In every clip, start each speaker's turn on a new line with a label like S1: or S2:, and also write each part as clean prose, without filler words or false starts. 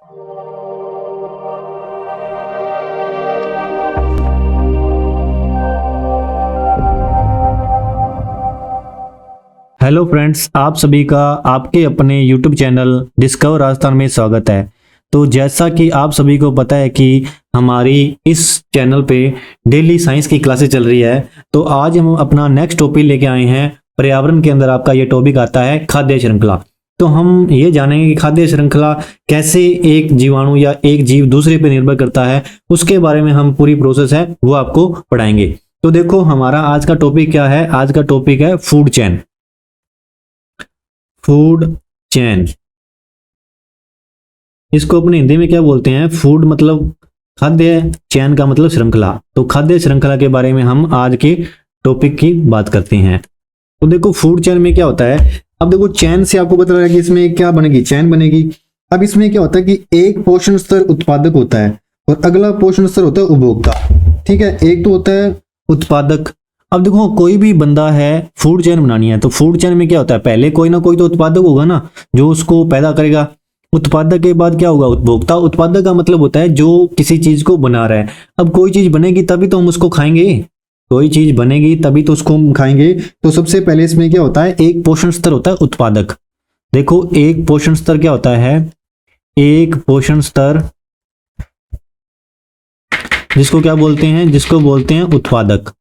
S1: Hello friends, आप सभी का आपके अपने YouTube चैनल डिस्कवर राजस्थान में स्वागत है। तो जैसा कि आप सभी को पता है कि हमारी इस चैनल पे डेली साइंस की क्लासेस चल रही है, तो आज हम अपना नेक्स्ट टॉपिक लेके आए हैं। पर्यावरण के अंदर आपका ये टॉपिक आता है खाद्य श्रृंखला। तो हम ये जानेंगे कि खाद्य श्रृंखला कैसे एक जीवाणु या एक जीव दूसरे पे निर्भर करता है, उसके बारे में हम पूरी प्रोसेस है वो आपको पढ़ाएंगे। तो देखो, हमारा आज का टॉपिक क्या है? आज का टॉपिक है फूड चेन। फूड चेन, इसको अपने हिंदी में क्या बोलते हैं? फूड मतलब खाद्य, चैन का मतलब श्रृंखला। तो खाद्य श्रृंखला के बारे में हम आज के टॉपिक की बात करते हैं। तो देखो, फूड चेन में क्या होता है। अब देखो, चैन से आपको पता लगा कि इसमें क्या बनेगी, चैन बनेगी। अब इसमें क्या होता है कि एक पोषण स्तर उत्पादक होता है और अगला पोषण स्तर होता है उपभोक्ता। ठीक है, एक तो होता है उत्पादक। अब देखो, कोई भी बंदा है, फूड चेन बनानी है, तो फूड चेन में क्या होता है? पहले कोई ना कोई तो उत्पादक होगा ना, जो उसको पैदा करेगा। उत्पादक के बाद क्या होगा? उपभोक्ता। उत्पादक का मतलब होता है जो किसी चीज को बना रहा है। अब कोई चीज बनेगी तभी तो हम उसको खाएंगे, कोई चीज बनेगी तभी तो उसको हम खाएंगे। तो सबसे पहले इसमें क्या होता है? एक पोषण स्तर होता है उत्पादक। देखो, एक पोषण स्तर क्या होता है? एक पोषण स्तर, जिसको क्या बोलते हैं? जिसको बोलते हैं उत्पादक।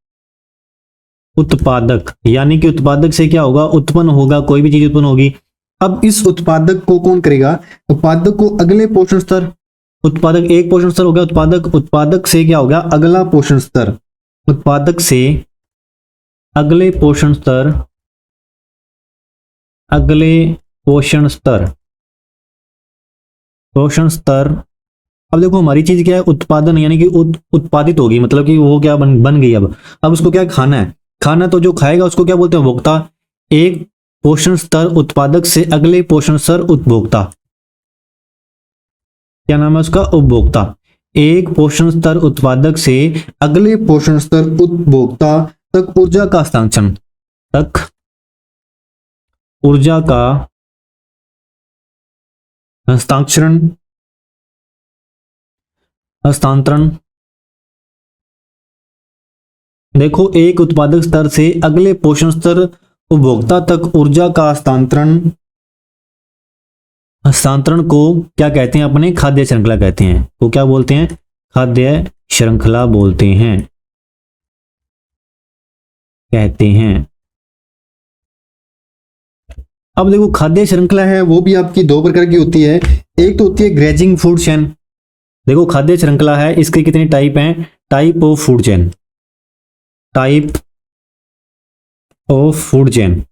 S1: उत्पादक यानी कि उत्पादक से क्या होगा? उत्पन्न होगा, कोई भी चीज उत्पन्न होगी। अब इस उत्पादक को कौन करेगा? उत्पादक को अगले पोषण स्तर, उत्पादक एक पोषण स्तर हो गया उत्पादक, उत्पादक से क्या होगा? अगला पोषण स्तर, उत्पादक से अगले पोषण स्तर, अगले पोषण स्तर, पोषण स्तर। अब देखो, हमारी चीज क्या है? उत्पादन, यानी कि उत्पादित होगी, मतलब कि वो क्या बन गई। अब उसको क्या खाना है? खाना तो जो खाएगा उसको क्या बोलते हैं? उपभोक्ता। एक पोषण स्तर उत्पादक से अगले पोषण स्तर उपभोक्ता, क्या नाम है उसका? उपभोक्ता। एक पोषण स्तर उत्पादक से अगले पोषण स्तर उपभोक्ता तक ऊर्जा का हस्तांतरण, तक ऊर्जा का हस्तांतरण, हस्तांतरण। देखो, एक उत्पादक स्तर से अगले पोषण स्तर उपभोक्ता तक ऊर्जा का हस्तांतरण, हस्तांतरण को क्या कहते हैं? अपने खाद्य श्रृंखला कहते हैं। वो क्या बोलते हैं? खाद्य श्रृंखला बोलते हैं, कहते हैं। अब देखो, खाद्य श्रृंखला है वो भी आपकी दो प्रकार की होती है। एक तो होती है ग्रेजिंग फूड चेन। देखो, खाद्य श्रृंखला है, इसके कितने टाइप हैं? Type of food chain, type of food chain,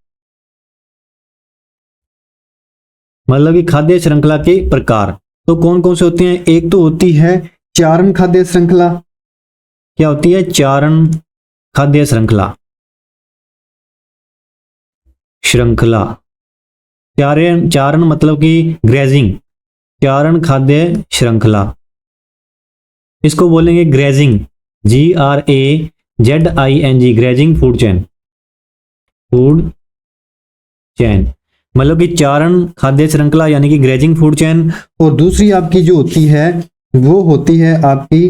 S1: मतलब कि खाद्य श्रृंखला के प्रकार। तो कौन कौन से होते हैं? एक तो होती है चारण खाद्य श्रृंखला। क्या होती है? चारण खाद्य श्रृंखला, श्रृंखला। चारण, चारण मतलब कि ग्रेजिंग, चारण खाद्य श्रृंखला, इसको बोलेंगे grazing, GRAZING, grazing food chain, food chain मतलब कि चारण खाद्य श्रृंखला यानी कि ग्रेजिंग फूड चेन। और दूसरी आपकी जो होती है वो होती है आपकी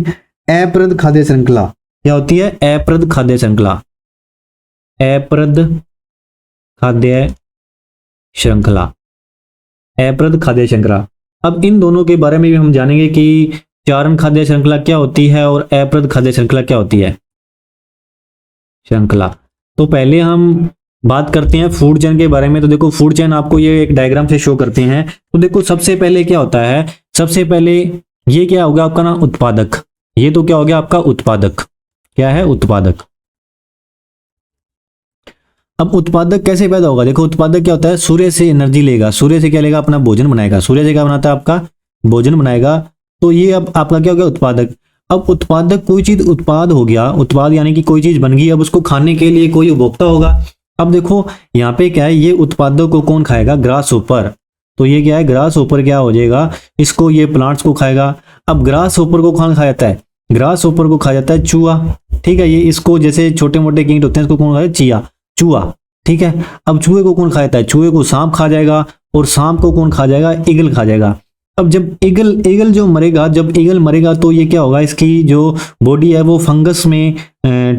S1: अप्रद खाद्य श्रृंखला। क्या होती है? अप्रद खाद्य श्रृंखला, अप्रद खाद्य श्रृंखला, अप्रद खाद्य श्रृंखला। अब इन दोनों के बारे में भी हम जानेंगे कि चारण खाद्य श्रृंखला क्या होती है और अप्रद खाद्य श्रृंखला क्या होती है, श्रृंखला। तो पहले हम बात करते हैं फूड चेन के बारे में। तो देखो, फूड चेन आपको ये एक डायग्राम से शो करते हैं। तो देखो, सबसे पहले क्या होता है? सबसे पहले ये क्या होगा आपका ना? उत्पादक। ये तो क्या हो गया आपका? उत्पादक। क्या है? उत्पादक। अब उत्पादक कैसे पैदा होगा? देखो, उत्पादक क्या होता है? सूर्य से एनर्जी लेगा, सूर्य से क्या लेगा? अपना भोजन बनाएगा। सूर्य से क्या बनाता है? आपका भोजन बनाएगा। तो ये अब आपका क्या हो गया? उत्पादक। अब उत्पादक, कोई चीज उत्पाद हो गया, उत्पाद यानी कि कोई चीज बन गई, अब उसको खाने के लिए कोई उपभोक्ता होगा। अब देखो, यहाँ पे क्या है? ये उत्पादों को कौन खाएगा? Grass hopper. तो ये क्या है? ग्रास होपर क्या हो जाएगा? इसको, ये प्लांट्स को खाएगा। अब ग्रास होपर को कौन खा जाता है? ग्रास होपर को खा जाता है चूहा। ठीक है, ये इसको जैसे छोटे मोटे कीट होते हैं इसको कौन खाए? चूहा। ठीक है, अब चूहे को कौन खा जाता है? चूहे को सांप खा जाएगा, और सांप को कौन खा जाएगा? ईगल खा जाएगा। अब जब ईगल ईगल जो मरेगा, जब ईगल मरेगा तो ये क्या होगा, इसकी जो बॉडी है वो फंगस में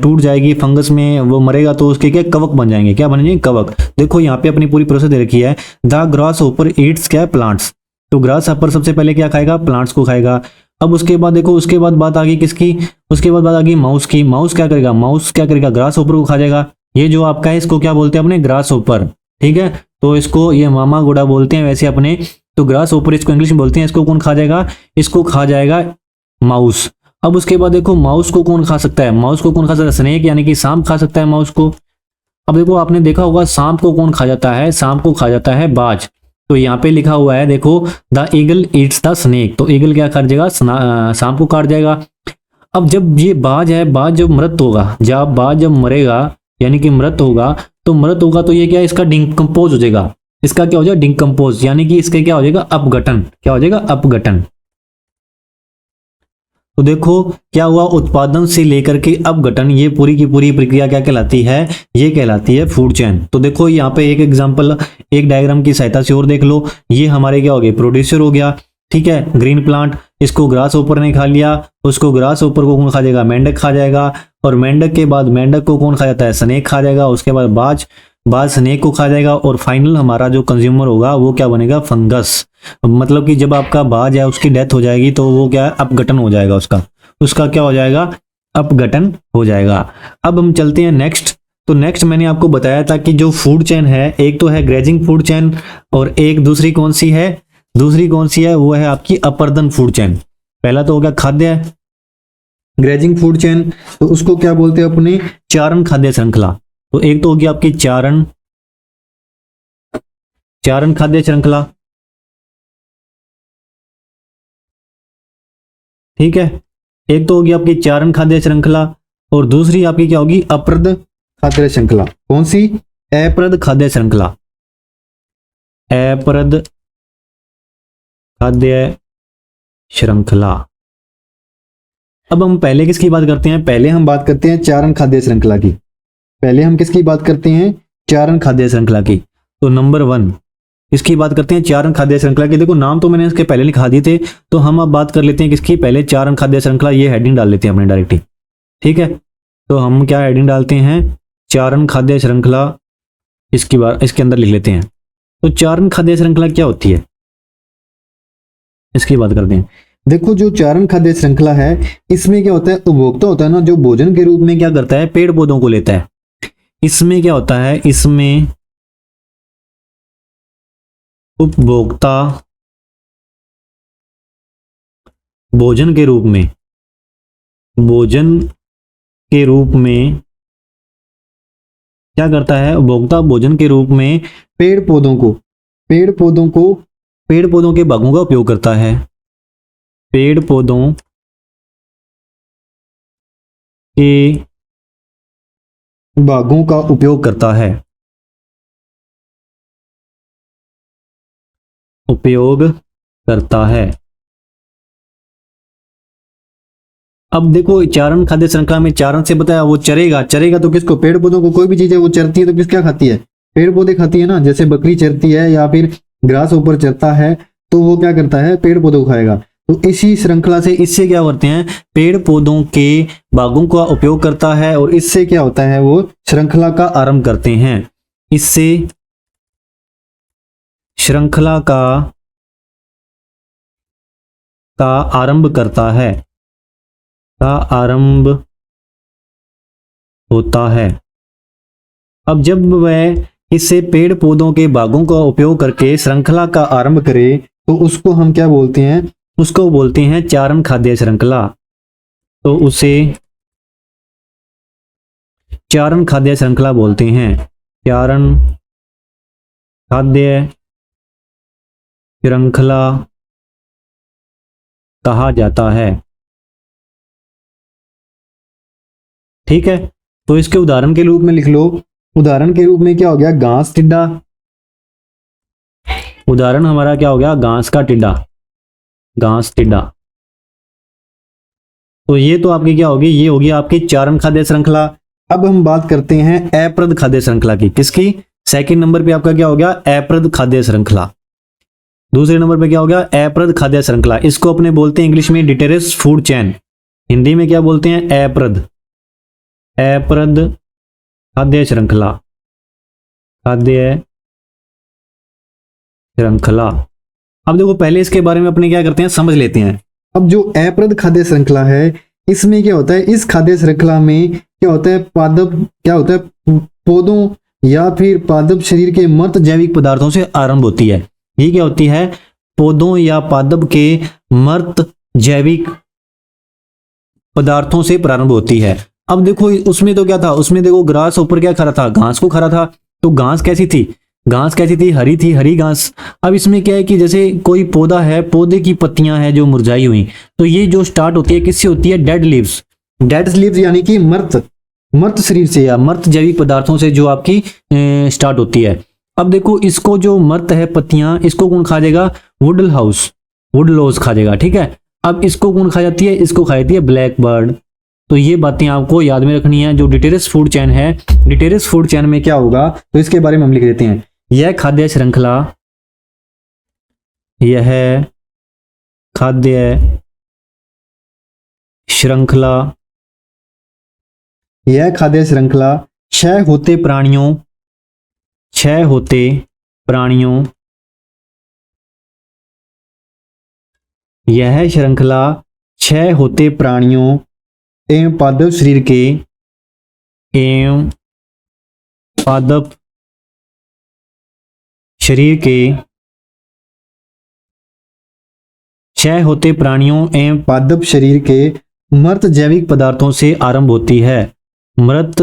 S1: टूट जाएगी, फंगस में वो मरेगा तो उसके क्या कवक बन जाएंगे, क्या बनेंगे, कवक। देखो यहाँ पे अपनी पूरी प्रोसेस दे रखी है, द ग्रास ऊपर ईट्स क्या प्लांट्स, तो ग्रास हॉपर सबसे पहले क्या खाएगा, प्लांट्स को खाएगा। अब उसके बाद देखो, उसके बाद बात आ गई किसकी, उसके बाद बात आ गई माउस की। माउस क्या करेगा, माउस क्या करेगा, ग्रास ऊपर को खा जाएगा। ये जो आपका है इसको क्या बोलते हैं अपने, ग्रास ऊपर, ठीक है। तो इसको ये मामा गोड़ा बोलते हैं वैसे अपने, तो ग्रास ऊपर इसको इंग्लिश में बोलते हैं। इसको कौन खा जाएगा, इसको खा जाएगा माउस। अब उसके बाद देखो माउस को कौन खा सकता है, माउस को कौन खा सकता है, स्नेक यानी कि सांप खा सकता है माउस को। अब देखो आपने देखा होगा सांप को कौन खा जाता है, सांप को खा जाता है बाज। तो यहाँ पे लिखा हुआ है देखो, the eagle eats the snake, तो ईगल क्या कर जाएगा, सांप को काट जाएगा। अब जब ये बाज है, बाज जब मृत होगा, जब बाज जब मरेगा यानी कि मृत होगा, तो मृत होगा तो ये क्या, इसका डिकम्पोज हो जाएगा, इसका क्या हो जाएगा, डिकम्पोज, यानी कि इसके क्या हो जाएगा, अपघटन, क्या हो जाएगा, अपघटन। तो देखो क्या हुआ, उत्पादन से लेकर के अपघटन, ये पूरी की पूरी प्रक्रिया क्या कहलाती है, ये कहलाती है फूड चेन। तो देखो यहाँ पे एक एग्जांपल, एक डायग्राम की सहायता से और देख लो, ये हमारे क्या हो गए, प्रोड्यूसर हो गया, ठीक है, ग्रीन प्लांट, इसको ग्रास ऊपर ने खा लिया, उसको ग्रास ऊपर को कौन खा जाएगा, मेंढक खा जाएगा, और मेंढक के बाद मेंढक को कौन खा जाता है, स्नेक खा जाएगा, उसके बाद बाज, बाज स्नेक को खा जाएगा, और फाइनल हमारा जो कंज्यूमर होगा वो क्या बनेगा, फंगस। मतलब कि जब आपका बाज है उसकी डेथ हो जाएगी तो वो क्या, अपघटन हो जाएगा, उसका उसका क्या हो जाएगा, अपघटन हो जाएगा। अब हम चलते हैं नेक्स्ट। तो नेक्स्ट मैंने आपको बताया था कि जो फूड चेन है, एक तो है ग्रेजिंग फूड चेन, और एक दूसरी कौन सी है, दूसरी कौन सी है, वो है आपकी अपर्दन फूड चेन। पहला तो हो गया खाद्य ग्रेजिंग फूड चेन, तो उसको क्या बोलते हैं अपने, चारण खाद्य श्रृंखला। तो एक तो होगी आपकी चारण चारण खाद्य श्रृंखला, ठीक है, एक तो होगी आपकी चारण खाद्य श्रृंखला, और दूसरी आपकी क्या होगी, अप्रद खाद्य श्रृंखला। कौन सी, अप्रद खाद्य श्रृंखला, अप्रद खाद्य श्रृंखला। अब हम पहले किसकी बात करते हैं, पहले हम बात करते हैं चारण खाद्य श्रृंखला की, पहले हम किसकी बात करते हैं, चारण खाद्य श्रृंखला की। तो नंबर 1 इसकी बात करते हैं, चारण खाद्य श्रृंखला की। देखो नाम तो मैंने इसके पहले लिखा दिए थे, तो हम अब बात कर लेते हैं किसकी, पहले चारण खाद्य श्रृंखला, ये हेडिंग डाल लेते हैं अपने डायरेक्टली, ठीक है। तो हम क्या हेडिंग डालते हैं, चारण खाद्य श्रृंखला, इसकी बात इसके अंदर लिख लेते हैं। तो चारण खाद्य श्रृंखला क्या होती है, इसकी बात करते हैं। देखो जो चारण खाद्य श्रृंखला है, इसमें क्या होता है, उपभोक्ता होता है ना, जो भोजन के रूप में क्या करता है, पेड़ पौधों को लेता है। इसमें क्या होता है, इसमें उपभोक्ता भोजन के रूप में, भोजन के रूप में क्या करता है, उपभोक्ता भोजन के रूप में पेड़ पौधों को पेड़ पौधों के भागों का उपयोग करता है, पेड़ पौधों के भागों का उपयोग करता है, उपयोग करता है। अब देखो चारण खाद्य श्रृंखला में, चारण से बताया वो चरेगा, चरेगा तो किसको, पेड़ पौधों को। कोई भी चीज है वो चरती है तो किस क्या खाती है, पेड़ पौधे खाती है ना, जैसे बकरी चरती है या फिर ग्रास ऊपर चरता है, तो वो क्या करता है, पेड़ पौधों को खाएगा। तो इसी श्रृंखला से, इससे क्या करते हैं, पेड़ पौधों के भागों का उपयोग करता है, और इससे क्या होता है, वो श्रृंखला का आरंभ करते हैं, इससे श्रृंखला का आरंभ करता है, का आरंभ होता है। अब जब वह इससे पेड़ पौधों के भागों का उपयोग करके श्रृंखला का आरंभ करे, तो उसको हम क्या बोलते हैं, उसको बोलते हैं चारण खाद्य श्रृंखला। तो उसे चारण खाद्य श्रृंखला बोलते हैं, चारण खाद्य श्रृंखला कहा जाता है, ठीक है। तो इसके उदाहरण के रूप में लिख लो, उदाहरण के रूप में क्या हो गया, घास टिड्डा, उदाहरण हमारा क्या हो गया, घास का टिड्डा, घास टिड्डा। तो ये तो आपकी क्या होगी, ये होगी आपकी चारण खाद्य श्रृंखला। अब हम बात करते हैं अप्रद खाद्य श्रृंखला की, किसकी, सेकंड नंबर पे आपका क्या हो गया, अप्रद खाद्य श्रृंखला। दूसरे नंबर पे क्या हो गया, अप्रद खाद्य श्रृंखला, इसको अपने बोलते हैं इंग्लिश में डिटेरियस फूड चेन, हिंदी में क्या बोलते हैं, अप्रद, अप्रद खाद्य श्रृंखला, खाद्य श्रृंखला। अब देखो पहले इसके बारे में अपने क्या करते हैं, समझ लेते हैं। अब जो अप्रद खाद्य श्रृंखला है, इसमें क्या होता है, इस खाद्य श्रृंखला में क्या होता है, पादप क्या होता है, पौधों या फिर पादप शरीर के मृत जैविक पदार्थों से आरंभ होती है। ये क्या होती है, पौधों या पादप के मृत जैविक पदार्थों से प्रारंभ होती है। अब देखो उसमें तो क्या था, उसमें देखो ग्रास ऊपर क्या खा रहा था, घास को खा रहा था। तो घास कैसी थी, घास कैसी थी, हरी थी, हरी घास। अब इसमें क्या है कि जैसे कोई पौधा है, पौधे की पत्तियां हैं जो मुरझाई हुई, तो ये जो स्टार्ट होती है किससे होती है, डेड लीव्स, डेड लीव्स यानी कि मृत शरीर से या मृत जैविक पदार्थों से जो आपकी स्टार्ट होती है। अब देखो इसको जो मृत है पत्तियां, इसको कौन खा जाएगा, वुडल हाउस, वुड लॉज खा जाएगा, ठीक है। अब इसको कौन खा जाती है, इसको खा जाती है ब्लैक बर्ड। तो ये बातें आपको याद में रखनी है। जो डिटेरियस फूड चेन है, डिटेरियस फूड चेन में क्या होगा, तो इसके बारे में हम लिख देते हैं, यह खाद्य श्रृंखला, यह खाद्य श्रृंखला, यह खाद्य श्रृंखला क्षय होते प्राणियों, क्षय होते प्राणियों, यह श्रृंखला क्षय होते प्राणियों एवं पादप शरीर के, एवं पादप शरीर के, क्षय होते प्राणियों एवं पादप शरीर के मृत जैविक पदार्थों से आरंभ होती है, मृत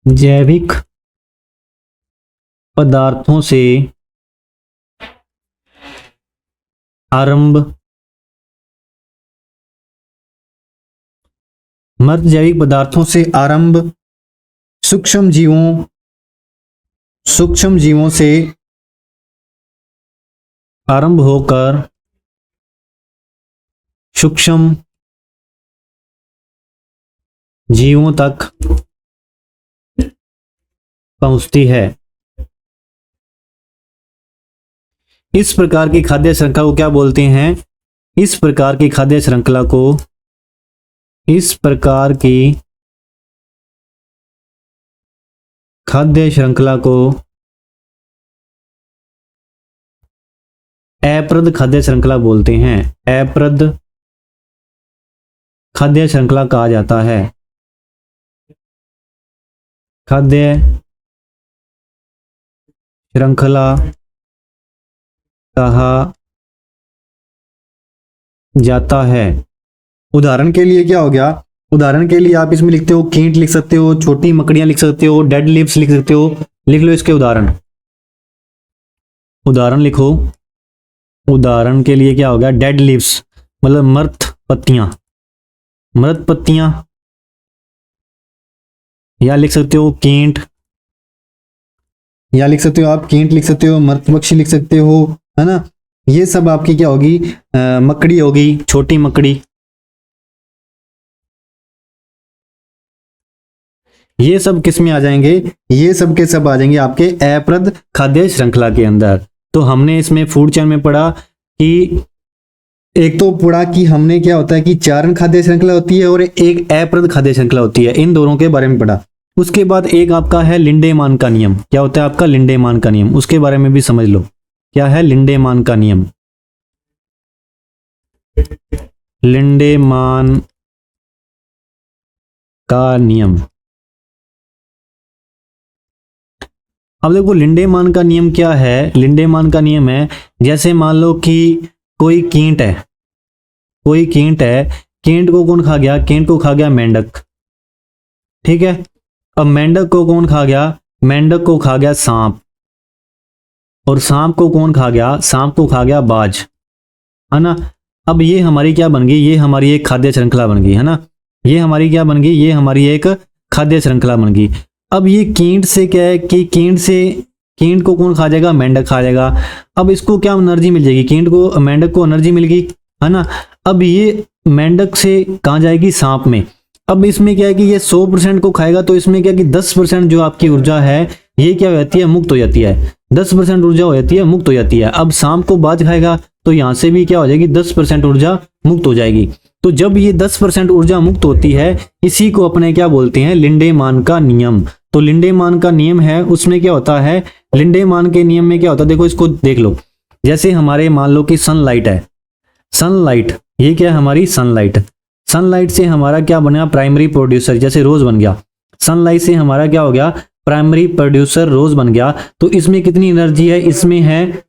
S1: जैविक पदार्थों से आरंभ, मृत जैविक पदार्थों से आरंभ, सूक्ष्म जीवों से आरंभ होकर सूक्ष्म जीवों तक पहुंचती है। इस प्रकार की खाद्य श्रृंखला को क्या बोलते हैं, इस प्रकार की खाद्य श्रृंखला को, इस प्रकार की खाद्य श्रृंखला को अप्रद खाद्य श्रृंखला बोलते हैं, अप्रद खाद्य श्रृंखला कहा जाता है, खाद्य श्रृंखला कहा जाता है। उदाहरण के लिए क्या हो गया, उदाहरण के लिए आप इसमें लिखते हो कीट लिख सकते हो, छोटी मकड़ियां लिख सकते हो, डेड लीव्स लिख सकते हो, लिख लो इसके उदाहरण, उदाहरण लिखो। उदाहरण के लिए क्या हो गया, डेड लीव्स मतलब मृत पत्तियां, मृत पत्तियां, या लिख सकते हो कीट, या लिख सकते हो आप कीट लिख सकते हो, मृत पक्षी लिख सकते हो, है ना। ये सब आपकी क्या होगी, मकड़ी होगी, छोटी मकड़ी। ये सब किस में आ जाएंगे, ये सब के सब आ जाएंगे आपके अप्रद खाद्य श्रृंखला के अंदर। तो हमने इसमें फूड चेन में पढ़ा कि एक तो पढ़ा कि हमने क्या होता है कि चारण खाद्य श्रृंखला होती है और एक अप्रद खाद्य श्रृंखला होती है, इन दोनों के बारे में पढ़ा। उसके बाद एक आपका है लिंडेमान का नियम, क्या होता है आपका लिंडेमान का नियम, उसके बारे में भी समझ लो क्या है लिंडेमान का नियम। लिंडेमान का नियम, अब देखो लिंडेमान का नियम क्या है। लिंडेमान का नियम है, जैसे मान लो कि कोई कीट है, कोई कीट है, कीट को कौन खा गया, कीट को खा गया मेंढक, ठीक है। अब मेंढक को कौन खा गया, मेंढक को खा गया सांप, और सांप को कौन खा गया, सांप को खा गया बाज, है ना। अब ये हमारी क्या बन गई, ये हमारी एक खाद्य श्रृंखला बन गई, है ना। ये हमारी क्या बन गई, ये हमारी एक खाद्य श्रृंखला बन गई। अब ये कीट से क्या है कि कीट से, कीट को कौन खा जाएगा, मेंढक खा जाएगा। अब इसको क्या एनर्जी मिल जाएगी, कीट को, मेंढक को एनर्जी मिल गई, है ना। अब ये मेंढक से कहाँ जाएगी, सांप में। अब इसमें क्या है कि ये 100% को खाएगा, तो इसमें क्या है कि 10% जो आपकी ऊर्जा है ये क्या हो जाती है, मुक्त हो जाती है। 10% ऊर्जा हो जाती है, मुक्त हो जाती है। अब शाम को बाज खाएगा तो यहाँ से भी क्या हो जाएगी, 10% ऊर्जा मुक्त हो जाएगी। तो जब ये 10% ऊर्जा मुक्त होती है, इसी को अपने क्या बोलते हैं, लिंडेमान का नियम। तो लिंडेमान का नियम है, उसमें क्या होता है, लिंडेमान के नियम में क्या होता है, देखो इसको देख लो। जैसे हमारे मान लो कि सनलाइट है, सनलाइट ये क्या है, हमारी सनलाइट। सनलाइट से हमारा क्या बना, प्राइमरी प्रोड्यूसर, जैसे रोज बन गया। सनलाइट से हमारा क्या हो गया, प्राइमरी प्रोड्यूसर रोज बन गया। तो इसमें कितनी एनर्जी है, इसमें है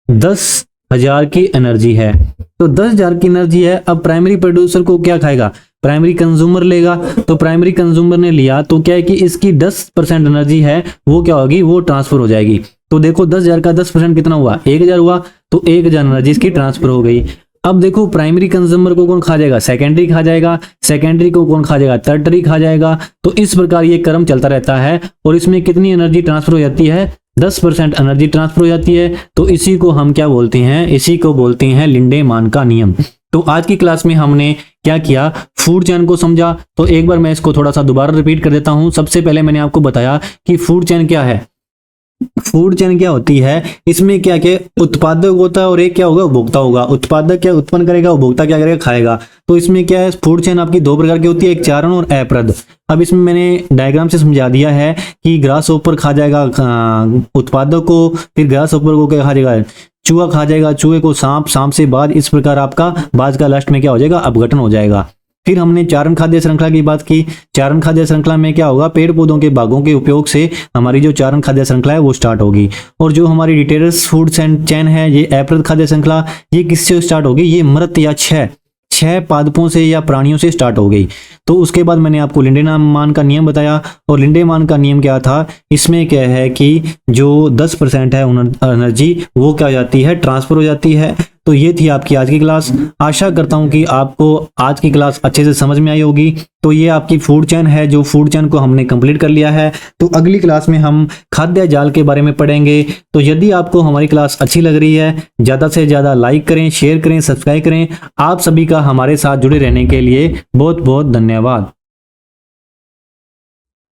S1: 10,000 की एनर्जी है। तो 10,000 की एनर्जी है। अब प्राइमरी प्रोड्यूसर को क्या खाएगा, प्राइमरी कंज्यूमर लेगा। तो प्राइमरी कंज्यूमर ने लिया तो क्या है कि इसकी 10% एनर्जी है वो क्या होगी, वो ट्रांसफर हो जाएगी। तो देखो 10,000 का 10% कितना हुआ, 1,000 हुआ। तो 1,000 एनर्जी इसकी ट्रांसफर हो गई। अब देखो प्राइमरी कंज्यूमर को कौन खा जाएगा, सेकेंडरी खा जाएगा। सेकेंडरी को कौन खा जाएगा, टर्टरी खा जाएगा। तो इस प्रकार ये क्रम चलता रहता है। और इसमें कितनी एनर्जी ट्रांसफर हो जाती है, 10% एनर्जी ट्रांसफर हो जाती है। तो इसी को हम क्या बोलते हैं, इसी को बोलते हैं लिंडेमान का नियम। तो आज की क्लास में हमने क्या किया, फूड चेन को समझा। तो एक बार मैं इसको थोड़ा सा दोबारा रिपीट कर देता हूं। सबसे पहले मैंने आपको बताया कि फूड चेन क्या है। फूड चेन क्या होती है, इसमें क्या क्या उत्पादक होता है और एक क्या होगा, उपभोक्ता होगा। उत्पादक क्या उत्पन्न करेगा, उपभोक्ता क्या करेगा, खाएगा। तो इसमें क्या है, फूड चेन आपकी दो प्रकार की होती है, एक चारण और अप्रद। अब इसमें मैंने डायग्राम से समझा दिया है कि ग्रास ऊपर खा जाएगा उत्पादक को, फिर ग्रास ऊपर को क्या खा जाएगा, चूहा खा जाएगा, चूहे को सांप, सांप से बाज। इस प्रकार आपका बाज का लास्ट में क्या हो जाएगा, अपघटन हो जाएगा। फिर हमने चारण खाद्य श्रृंखला की बात की। चारण खाद्य श्रृंखला में क्या होगा, पेड़ पौधों के भागों के उपयोग से हमारी जो चारण खाद्य श्रृंखला है वो स्टार्ट होगी। और जो हमारी डिटेरस फूड चेन है, ये अप्रद खाद्य श्रृंखला, ये किससे स्टार्ट होगी, ये मृत या छह पादपों से या प्राणियों से स्टार्ट हो गई। तो उसके बाद मैंने आपको लिंडेमान का नियम बताया। और लिंडेमान का नियम क्या था, इसमें क्या है कि जो 10% है एनर्जी वो क्या हो जाती है, ट्रांसफर हो जाती है। तो ये थी आपकी आज की क्लास। आशा करता हूं कि आपको आज की क्लास अच्छे से समझ में आई होगी। तो ये आपकी फूड चेन है, जो फूड चेन को हमने कंप्लीट कर लिया है। तो अगली क्लास में हम खाद्य जाल के बारे में पढ़ेंगे। तो यदि आपको हमारी क्लास अच्छी लग रही है, ज़्यादा से ज़्यादा लाइक करें, शेयर करें, सब्सक्राइब करें। आप सभी का हमारे साथ जुड़े रहने के लिए बहुत बहुत धन्यवाद।